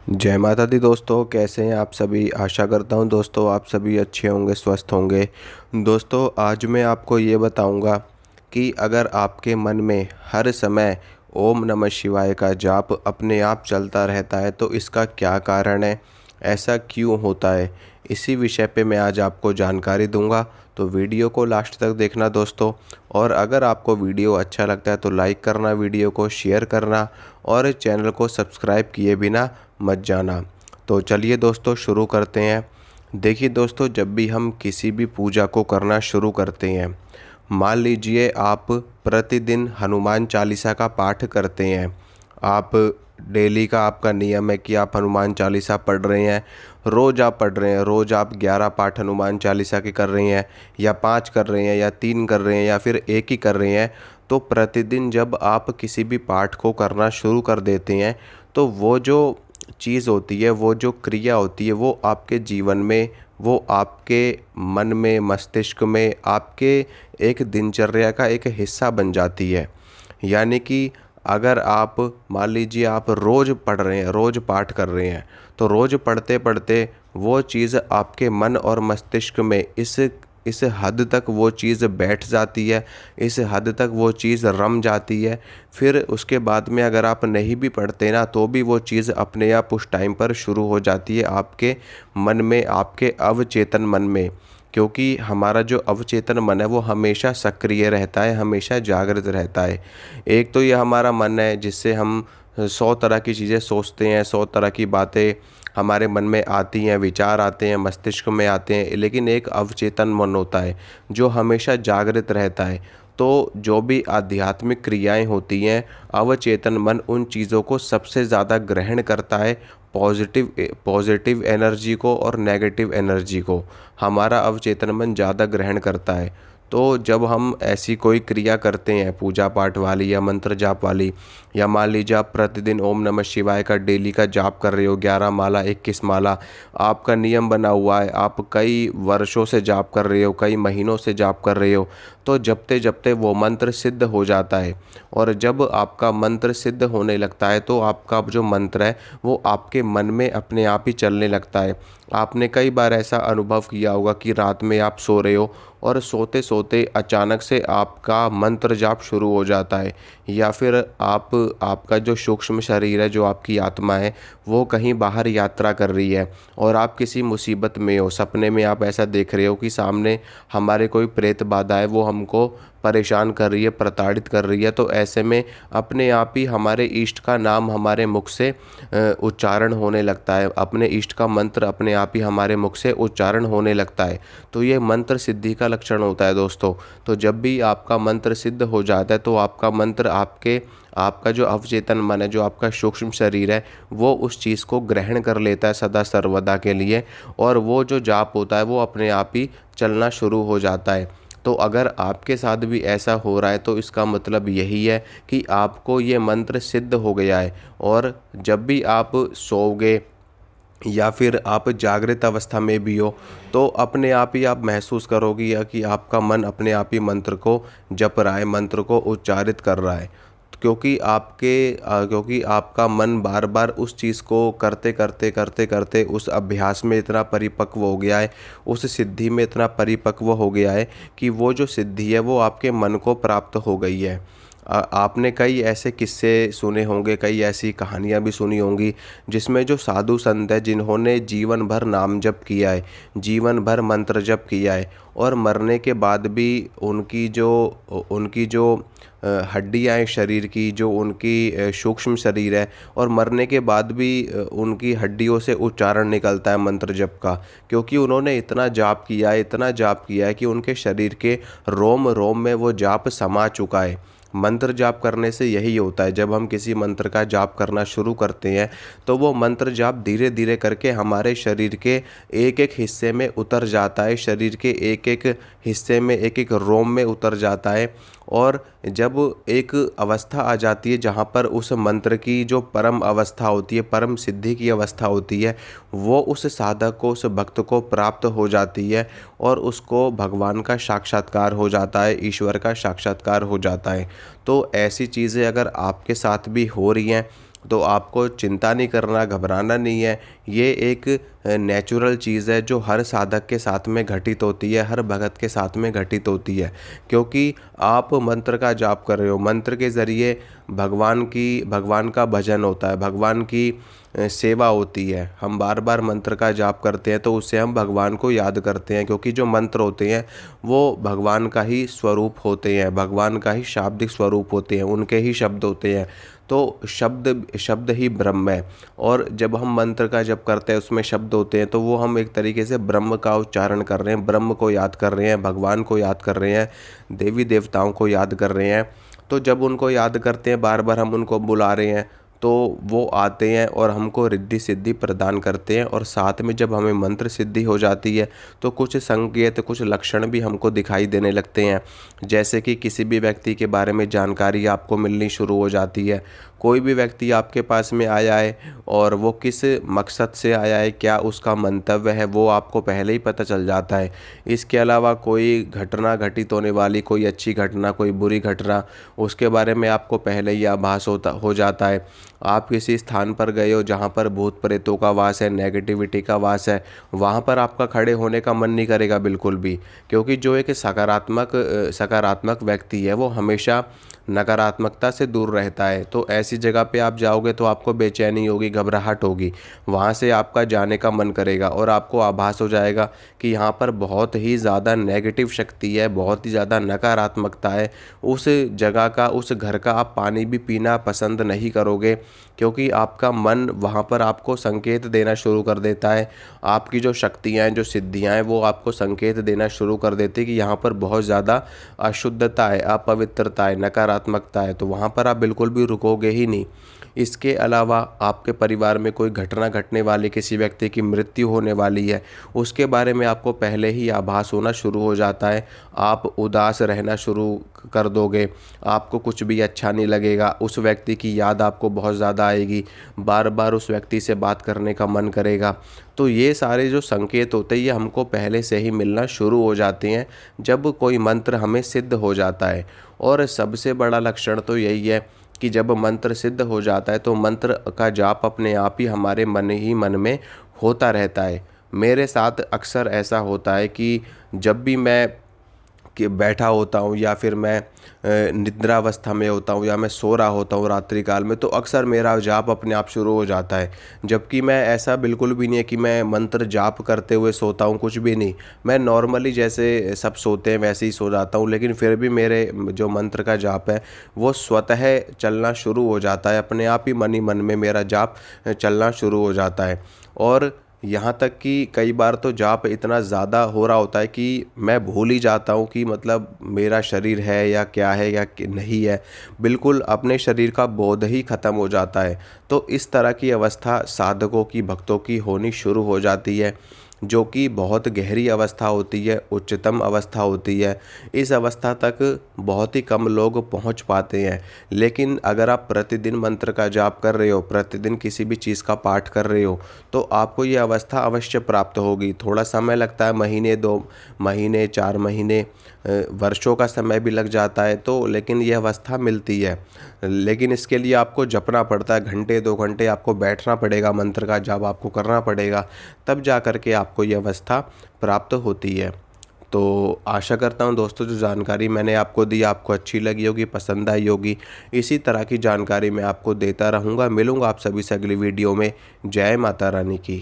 जय माता दी दोस्तों, कैसे हैं आप सभी। आशा करता हूं दोस्तों आप सभी अच्छे होंगे, स्वस्थ होंगे। दोस्तों आज मैं आपको ये बताऊंगा कि अगर आपके मन में हर समय ओम नमः शिवाय का जाप अपने आप चलता रहता है तो इसका क्या कारण है, ऐसा क्यों होता है। इसी विषय पे मैं आज आपको जानकारी दूंगा, तो वीडियो को लास्ट तक देखना दोस्तों। और अगर आपको वीडियो अच्छा लगता है तो लाइक करना, वीडियो को शेयर करना और चैनल को सब्सक्राइब किए बिना मत जाना। तो चलिए दोस्तों शुरू करते हैं। देखिए दोस्तों, जब भी हम किसी भी पूजा को करना शुरू करते हैं, मान लीजिए आप प्रतिदिन हनुमान चालीसा का पाठ करते हैं। आप डेली का आपका नियम है कि आप हनुमान चालीसा पढ़ रहे हैं, रोज़ आप पढ़ रहे हैं, रोज़ आप 11 पाठ हनुमान चालीसा के कर रहे हैं, या 5 कर रहे हैं, या 3 कर रहे हैं, या फिर एक ही कर रहे हैं। तो प्रतिदिन जब आप किसी भी पाठ को करना शुरू कर देते हैं तो वो जो चीज़ होती है, वो जो क्रिया होती है, वो आपके जीवन में, वो आपके मन में, मस्तिष्क में, आपके एक दिनचर्या का एक हिस्सा बन जाती है। यानी कि अगर आप मान लीजिए आप रोज़ पढ़ रहे हैं, रोज़ पाठ कर रहे हैं, तो रोज़ पढ़ते पढ़ते वो चीज़ आपके मन और मस्तिष्क में इस हद तक वो चीज़ बैठ जाती है, इस हद तक वो चीज़ रम जाती है। फिर उसके बाद में अगर आप नहीं भी पढ़ते ना तो भी वो चीज़ अपने आप उस टाइम पर शुरू हो जाती है आपके मन में, आपके अवचेतन मन में। क्योंकि हमारा जो अवचेतन मन है वो हमेशा सक्रिय रहता है, हमेशा जागृत रहता है। एक तो ये हमारा मन है जिससे हम 100 तरह की चीज़ें सोचते हैं, 100 तरह की बातें हमारे मन में आती हैं, विचार आते हैं, मस्तिष्क में आते हैं। लेकिन एक अवचेतन मन होता है जो हमेशा जागृत रहता है। तो जो भी आध्यात्मिक क्रियाएं होती हैं, अवचेतन मन उन चीज़ों को सबसे ज़्यादा ग्रहण करता है। पॉजिटिव एनर्जी को और नेगेटिव एनर्जी को हमारा अवचेतन मन ज़्यादा ग्रहण करता है। तो जब हम ऐसी कोई क्रिया करते हैं, पूजा पाठ वाली या मंत्र जाप वाली, या मान लीजिए आप प्रतिदिन ओम नमः शिवाय का डेली का जाप कर रहे हो, 11 माला, 21 माला आपका नियम बना हुआ है, आप कई वर्षों से जाप कर रहे हो, कई महीनों से जाप कर रहे हो, तो जपते जपते वो मंत्र सिद्ध हो जाता है। और जब आपका मंत्र सिद्ध होने लगता है तो आपका जो मंत्र है वो आपके मन में अपने आप ही चलने लगता है। आपने कई बार ऐसा अनुभव किया होगा कि रात में आप सो रहे हो और सोते सोते अचानक से आपका मंत्र जाप शुरू हो जाता है, या फिर आपका जो सूक्ष्म शरीर है, जो आपकी आत्मा है, वो कहीं बाहर यात्रा कर रही है और आप किसी मुसीबत में हो। सपने में आप ऐसा देख रहे हो कि सामने हमारे कोई प्रेत बाधा है, वो हमको परेशान कर रही है, प्रताड़ित कर रही है। तो ऐसे में अपने आप ही हमारे इष्ट का नाम हमारे मुख से उच्चारण होने लगता है, अपने इष्ट का मंत्र अपने आप ही हमारे मुख से उच्चारण होने लगता है। तो ये मंत्र सिद्धि का लक्षण होता है दोस्तों। तो जब भी आपका मंत्र सिद्ध हो जाता है तो आपका मंत्र आपका जो अवचेतन मन है, जो आपका सूक्ष्म शरीर है, वो उस चीज़ को ग्रहण कर लेता है सदा सर्वदा के लिए, और वो जो जाप होता है वो अपने आप ही चलना शुरू हो जाता है। तो अगर आपके साथ भी ऐसा हो रहा है तो इसका मतलब यही है कि आपको ये मंत्र सिद्ध हो गया है। और जब भी आप सोओगे या फिर आप जागृत अवस्था में भी हो तो अपने आप ही आप महसूस करोगे या कि आपका मन अपने आप ही मंत्र को जप रहा है, मंत्र को उच्चारित कर रहा है। क्योंकि आपका मन बार बार उस चीज़ को करते करते करते करते उस अभ्यास में इतना परिपक्व हो गया है, उस सिद्धि में इतना परिपक्व हो गया है कि वो जो सिद्धि है वो आपके मन को प्राप्त हो गई है। आपने कई ऐसे किस्से सुने होंगे, कई ऐसी कहानियाँ भी सुनी होंगी जिसमें जो साधु संत है, जिन्होंने जीवन भर नाम जप किया है, जीवन भर मंत्र जप किया है, और मरने के बाद भी उनकी जो हड्डियाँ हैं शरीर की, जो उनकी सूक्ष्म शरीर है, और मरने के बाद भी उनकी हड्डियों से उच्चारण निकलता है मंत्र जप का। क्योंकि उन्होंने इतना जाप किया है, इतना जाप किया है कि उनके शरीर के रोम रोम में वो जाप समा चुका है। मंत्र जाप करने से यही होता है, जब हम किसी मंत्र का जाप करना शुरू करते हैं तो वो मंत्र जाप धीरे धीरे करके हमारे शरीर के एक एक हिस्से में उतर जाता है, शरीर के एक एक हिस्से में, एक एक रोम में उतर जाता है। और जब एक अवस्था आ जाती है जहाँ पर उस मंत्र की जो परम अवस्था होती है, परम सिद्धि की अवस्था होती है, वो उस साधक को, उस भक्त को प्राप्त हो जाती है, और उसको भगवान का साक्षात्कार हो जाता है, ईश्वर का साक्षात्कार हो जाता है। तो ऐसी चीज़ें अगर आपके साथ भी हो रही हैं, तो आपको चिंता नहीं करना, घबराना नहीं है। ये एक नेचुरल चीज़ है जो हर साधक के साथ में घटित होती है, हर भगत के साथ में घटित होती है। क्योंकि आप मंत्र का जाप कर रहे हो, मंत्र के ज़रिए भगवान का भजन होता है, भगवान की सेवा होती है। हम बार बार मंत्र का जाप करते हैं तो उससे हम भगवान को याद करते हैं, क्योंकि जो मंत्र होते हैं वो भगवान का ही स्वरूप होते हैं, भगवान का ही शाब्दिक स्वरूप होते हैं, उनके ही शब्द होते हैं। तो शब्द शब्द ही ब्रह्म है। और जब हम मंत्र का जप करते हैं उसमें शब्द होते हैं, तो वो हम एक तरीके से ब्रह्म का उच्चारण कर रहे हैं, ब्रह्म को याद कर रहे हैं, भगवान को याद कर रहे हैं, देवी देवताओं को याद कर रहे हैं। तो जब उनको याद करते हैं, बार बार हम उनको बुला रहे हैं, तो वो आते हैं और हमको रिद्धि सिद्धि प्रदान करते हैं। और साथ में जब हमें मंत्र सिद्धि हो जाती है तो कुछ संकेत, कुछ लक्षण भी हमको दिखाई देने लगते हैं। जैसे कि किसी भी व्यक्ति के बारे में जानकारी आपको मिलनी शुरू हो जाती है। कोई भी व्यक्ति आपके पास में आया है और वो किस मकसद से आया है, क्या उसका मंतव्य है, वो आपको पहले ही पता चल जाता है। इसके अलावा कोई घटना घटित होने वाली, कोई अच्छी घटना, कोई बुरी घटना, उसके बारे में आपको पहले ही आभास हो जाता है। आप किसी स्थान पर गए हो जहाँ पर भूत प्रेतों का वास है, नेगेटिविटी का वास है, वहाँ पर आपका खड़े होने का मन नहीं करेगा बिल्कुल भी। क्योंकि जो एक सकारात्मक व्यक्ति है वो हमेशा नकारात्मकता से दूर रहता है। तो ऐसी जगह पे आप जाओगे तो आपको बेचैनी होगी, घबराहट होगी, वहाँ से आपका जाने का मन करेगा और आपको आभास हो जाएगा कि यहाँ पर बहुत ही ज़्यादा नेगेटिव शक्ति है, बहुत ही ज़्यादा नकारात्मकता है। उस जगह का, उस घर का आप पानी भी पीना पसंद नहीं करोगे, क्योंकि आपका मन वहाँ पर आपको संकेत देना शुरू कर देता है। आपकी जो शक्तियाँ हैं, जो सिद्धियाँ हैं, वो आपको संकेत देना शुरू कर देती है कि यहाँ पर बहुत ज़्यादा अशुद्धता है, अपवित्रता है, नकारात्मकता है। तो वहाँ पर आप बिल्कुल भी रुकोगे ही नहीं। इसके अलावा आपके परिवार में कोई घटना घटने वाली, किसी व्यक्ति की मृत्यु होने वाली है, उसके बारे में आपको पहले ही आभास होना शुरू हो जाता है। आप उदास रहना शुरू कर दोगे, आपको कुछ भी अच्छा नहीं लगेगा, उस व्यक्ति की याद आपको बहुत ज़्यादा आएगी, बार बार उस व्यक्ति से बात करने का मन करेगा। तो ये सारे जो संकेत होते हैं ये हमको पहले से ही मिलना शुरू हो जाते हैं जब कोई मंत्र हमें सिद्ध हो जाता है। और सबसे बड़ा लक्षण तो यही है कि जब मंत्र सिद्ध हो जाता है तो मंत्र का जाप अपने आप ही हमारे मन ही मन में होता रहता है। मेरे साथ अक्सर ऐसा होता है कि जब भी मैं बैठा होता हूँ या फिर मैं निद्रावस्था में होता हूँ या मैं सो रहा होता हूँ रात्रि काल में, तो अक्सर मेरा जाप अपने आप शुरू हो जाता है। जबकि मैं ऐसा बिल्कुल भी नहीं है कि मैं मंत्र जाप करते हुए सोता हूँ, कुछ भी नहीं। मैं नॉर्मली जैसे सब सोते हैं वैसे ही सो जाता हूँ, लेकिन फिर भी मेरे जो मंत्र का जाप है वो स्वतः चलना शुरू हो जाता है, अपने आप ही मन में मेरा जाप चलना शुरू हो जाता है। और यहाँ तक कि कई बार तो जाप इतना ज़्यादा हो रहा होता है कि मैं भूल ही जाता हूँ कि मतलब मेरा शरीर है या क्या है या नहीं है, बिल्कुल अपने शरीर का बोध ही ख़त्म हो जाता है। तो इस तरह की अवस्था साधकों की, भक्तों की होनी शुरू हो जाती है, जो कि बहुत गहरी अवस्था होती है, उच्चतम अवस्था होती है। इस अवस्था तक बहुत ही कम लोग पहुंच पाते हैं। लेकिन अगर आप प्रतिदिन मंत्र का जाप कर रहे हो, प्रतिदिन किसी भी चीज़ का पाठ कर रहे हो, तो आपको ये अवस्था अवश्य प्राप्त होगी। थोड़ा समय लगता है, महीने, 2 महीने, 4 महीने, वर्षों का समय भी लग जाता है, तो लेकिन यह अवस्था मिलती है। लेकिन इसके लिए आपको जपना पड़ता है, घंटे 2 घंटे आपको बैठना पड़ेगा, मंत्र का जाप आपको करना पड़ेगा, तब जा कर के आपको ये अवस्था प्राप्त होती है। तो आशा करता हूँ दोस्तों जो जानकारी मैंने आपको दी आपको अच्छी लगी होगी, पसंद आई होगी। इसी तरह की जानकारी मैं आपको देता रहूँगा। मिलूँगा आप सभी से अगली वीडियो में। जय माता रानी की।